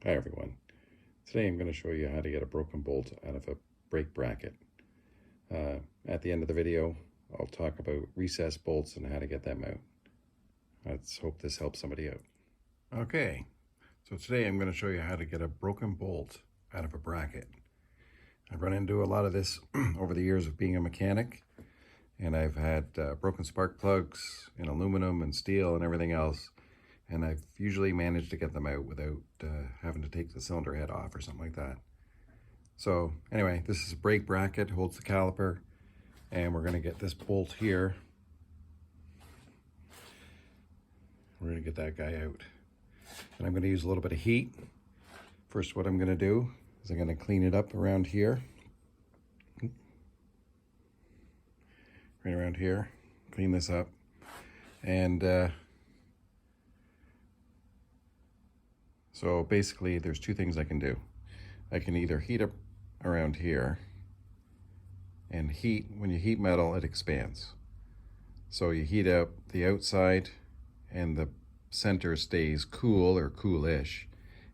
Hi everyone. Today I'm going to show you how to get a broken bolt out of a brake bracket. At the end of the video, I'll talk about recessed bolts and how to get them out. Let's hope this helps somebody out. Okay, so today I'm going to show you how to get a broken bolt out of a bracket. I've run into a lot of this over the years of being a mechanic, and I've had broken spark plugs in aluminum and steel and everything else. And I've usually managed to get them out without having to take the cylinder head off or something like that. So anyway, this is a brake bracket, holds the caliper, and we're going to get this bolt here. We're going to get that guy out. And I'm going to use a little bit of heat. First, what I'm going to do is I'm going to clean it up around here. Right around here. Clean this up. And so basically there's two things I can do. I can either heat up around here, and when you heat metal, it expands. So you heat up the outside and the center stays cool or coolish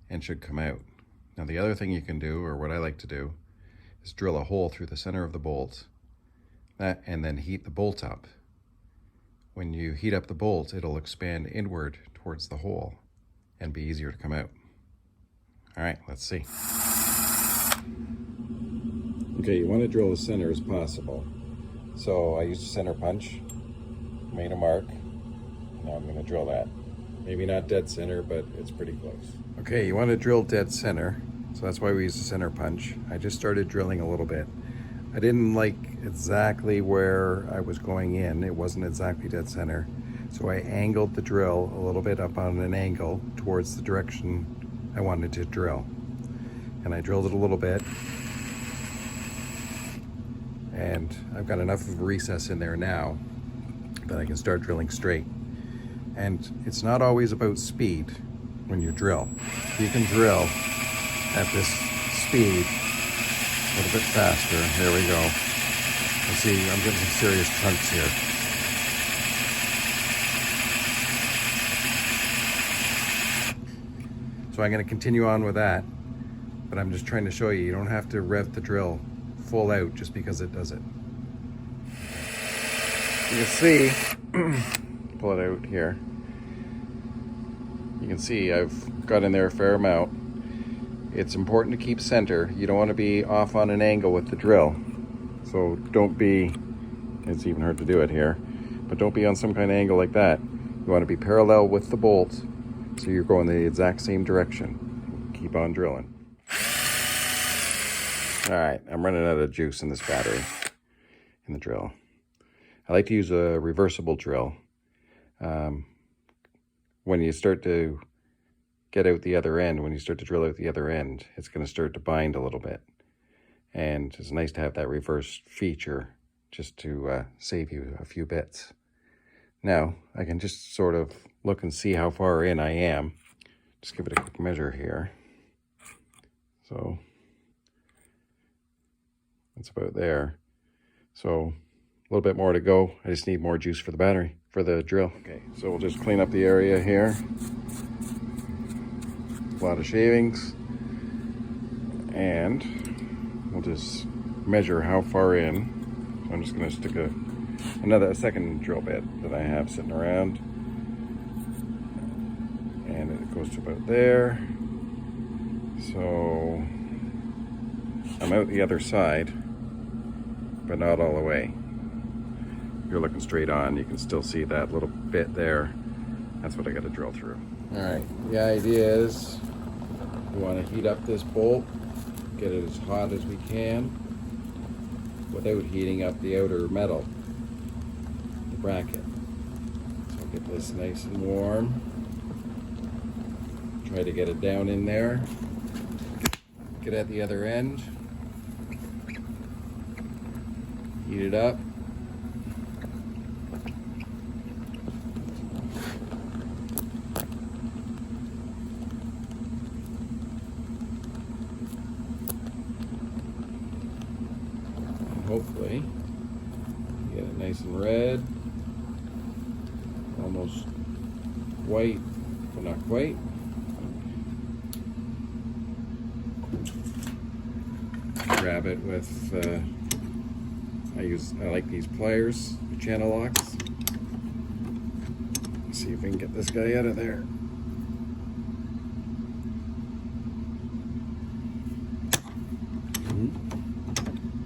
and should come out. Now the other thing you can do, or what I like to do, is drill a hole through the center of the bolt and then heat the bolt up. When you heat up the bolt, it'll expand inward towards the hole and be easier to come out. All right, let's see. Okay, you want to drill the center as possible. So I used a center punch, made a mark. Now I'm going to drill that. Maybe not dead center, but it's pretty close. Okay, you want to drill dead center. So that's why we use a center punch. I just started drilling a little bit. I didn't like exactly where I was going in. It wasn't exactly dead center. So I angled the drill a little bit up on an angle towards the direction I wanted to drill. And I drilled it a little bit. And I've got enough of a recess in there now that I can start drilling straight. And it's not always about speed when you drill. You can drill at this speed a little bit faster. There we go. You see, I'm getting some serious chunks here. So I'm going to continue on with that, but I'm just trying to show you don't have to rev the drill full out just because it does it. You can see, pull it out here. You can see I've got in there a fair amount. It's important to keep center. You don't want to be off on an angle with the drill. So don't be, it's even hard to do it here, but don't be on some kind of angle like that. You want to be parallel with the bolt, so you're going the exact same direction. Keep on drilling. All right, I'm running out of juice in this battery, in the drill. I like to use a reversible drill. When you start to get out the other end, when you start to drill out the other end, it's going to start to bind a little bit. And it's nice to have that reverse feature just to save you a few bits. Now, I can just sort of look and see how far in I am. Just give it a quick measure here. So, that's about there. So, a little bit more to go. I just need more juice for the battery, for the drill. Okay, so we'll just clean up the area here. A lot of shavings. And we'll just measure how far in. So I'm just going to stick a second drill bit that I have sitting around. And it goes to about there. So I'm out the other side, but not all the way. If you're looking straight on, you can still see that little bit there. That's what I got to drill through. All right, the idea is we want to heat up this bolt, get it as hot as we can without heating up the outer metal, the bracket. So get this nice and warm. Try to get it down in there. Get at the other end. Heat it up. And hopefully get it nice and red. Almost white, but not quite. grab it with, I like these pliers, the channel locks. Let's see if we can get this guy out of there.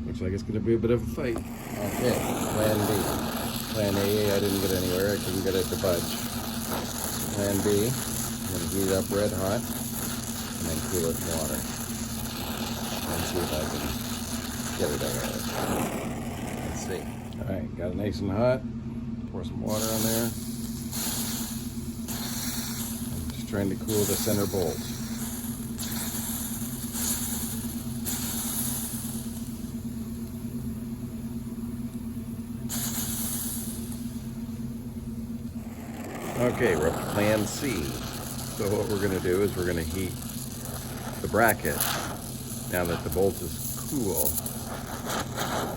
Looks like it's going to be a bit of a fight. Okay, plan B. Plan A, I didn't get anywhere. I couldn't get it to budge. Plan B, I'm going to heat it up red hot and then cool it in water. And see if I can get it out of it. Let's see. Alright, got it nice and hot. Pour some water on there. I'm just trying to cool the center bolt. Okay, we're up to plan C. So what we're going to do is we're going to heat the bracket now that the bolt is cool,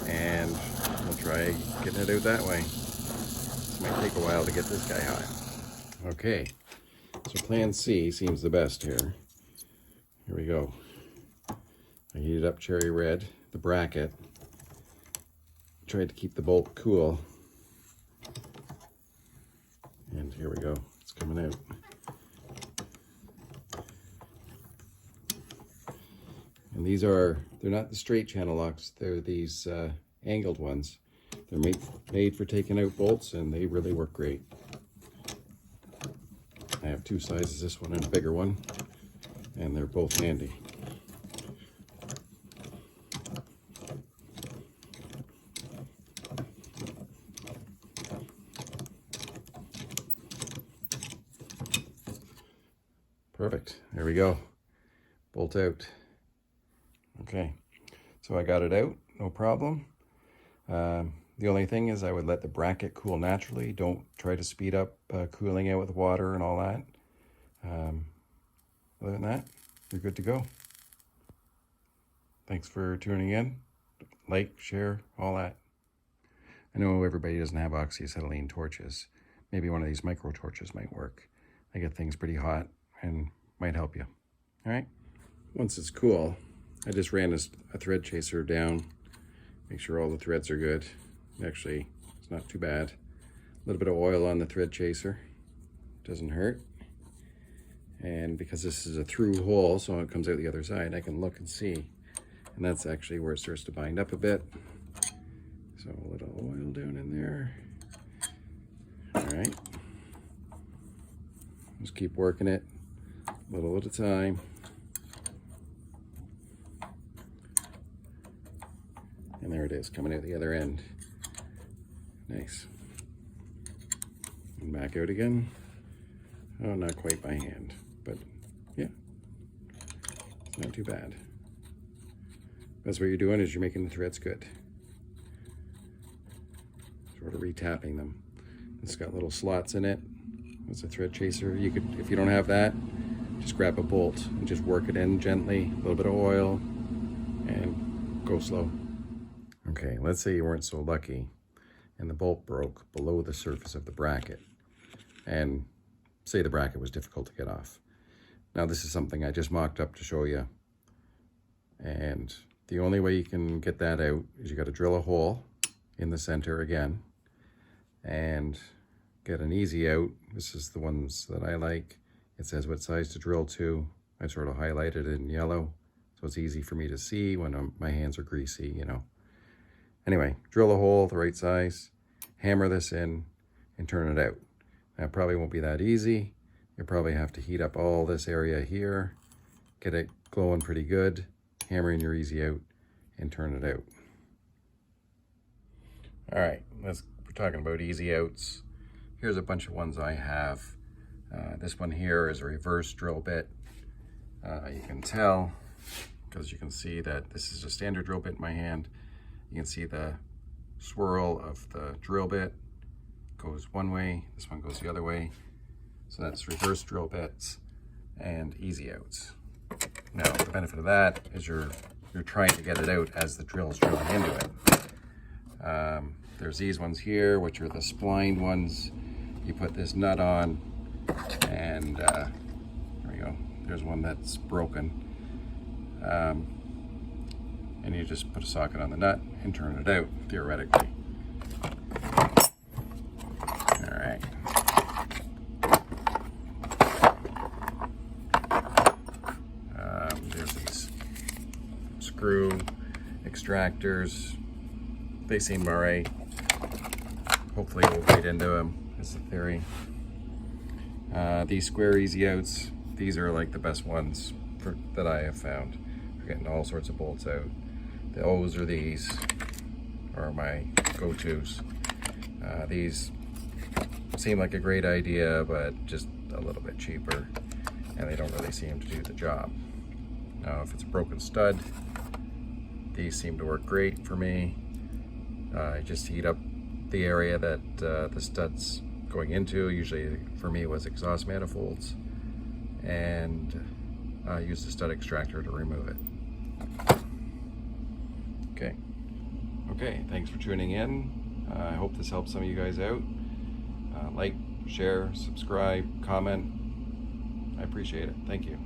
and we'll try getting it out that way. This might take a while to get this guy hot. Okay, so plan C seems the best here. Here we go. I heated up cherry red, the bracket. Tried to keep the bolt cool. And here we go, it's coming out. And these they're not the straight channel locks, they're these angled ones. They're made for taking out bolts, and they really work great. I have two sizes, this one and a bigger one, and they're both handy. Perfect, there we go, bolt out. Okay, so I got it out, no problem. The only thing is I would let the bracket cool naturally. Don't try to speed up cooling it with water and all that. Other than that, you're good to go. Thanks for tuning in. Like, share, all that. I know everybody doesn't have oxyacetylene torches. Maybe one of these micro torches might work. They get things pretty hot and might help you. All right, once it's cool, I just ran a thread chaser down, make sure all the threads are good. Actually, it's not too bad. A little bit of oil on the thread chaser, doesn't hurt. And because this is a through hole, so when it comes out the other side, I can look and see. And that's actually where it starts to bind up a bit. So a little oil down in there. All right, just keep working it, a little at a time. And there it is, coming out the other end. Nice. And back out again. Oh, not quite by hand, but yeah, it's not too bad. That's what you're doing, is you're making the threads good. Sort of retapping them. It's got little slots in it. It's a thread chaser. You could, if you don't have that, just grab a bolt and just work it in gently, a little bit of oil, and go slow. Okay, let's say you weren't so lucky and the bolt broke below the surface of the bracket, and say the bracket was difficult to get off. Now this is something I just mocked up to show you, and the only way you can get that out is you got to drill a hole in the center again and get an easy out. This is the ones that I like. It says what size to drill to. I sort of highlighted it in yellow so it's easy for me to see when my hands are greasy, you know. Anyway, drill a hole the right size, hammer this in, and turn it out. Now, it probably won't be that easy. You'll probably have to heat up all this area here, get it glowing pretty good, hammer in your easy out, and turn it out. All right, we're talking about easy outs. Here's a bunch of ones I have. This one here is a reverse drill bit. You can tell, because you can see that this is a standard drill bit in my hand. You can see the swirl of the drill bit goes one way, this one goes the other way. So that's reverse drill bits and easy outs. Now, the benefit of that is you're trying to get it out as the drill is drilling into it. There's these ones here, which are the splined ones. You put this nut on, and there we go. There's one that's broken. and you just put a socket on the nut and turn it out, theoretically. All right. There's these screw extractors. They seem all right. Hopefully we'll get into them, is the theory. These square easy outs, these are like the best ones that I have found for getting all sorts of bolts out. The O's or these are my go-tos. These seem like a great idea, but just a little bit cheaper, and they don't really seem to do the job. Now, if it's a broken stud, these seem to work great for me. I just heat up the area that the stud's going into. Usually for me it was exhaust manifolds, and I use the stud extractor to remove it. Okay, thanks for tuning in. I hope this helps some of you guys out. Like, share, subscribe, comment. I appreciate it. Thank you.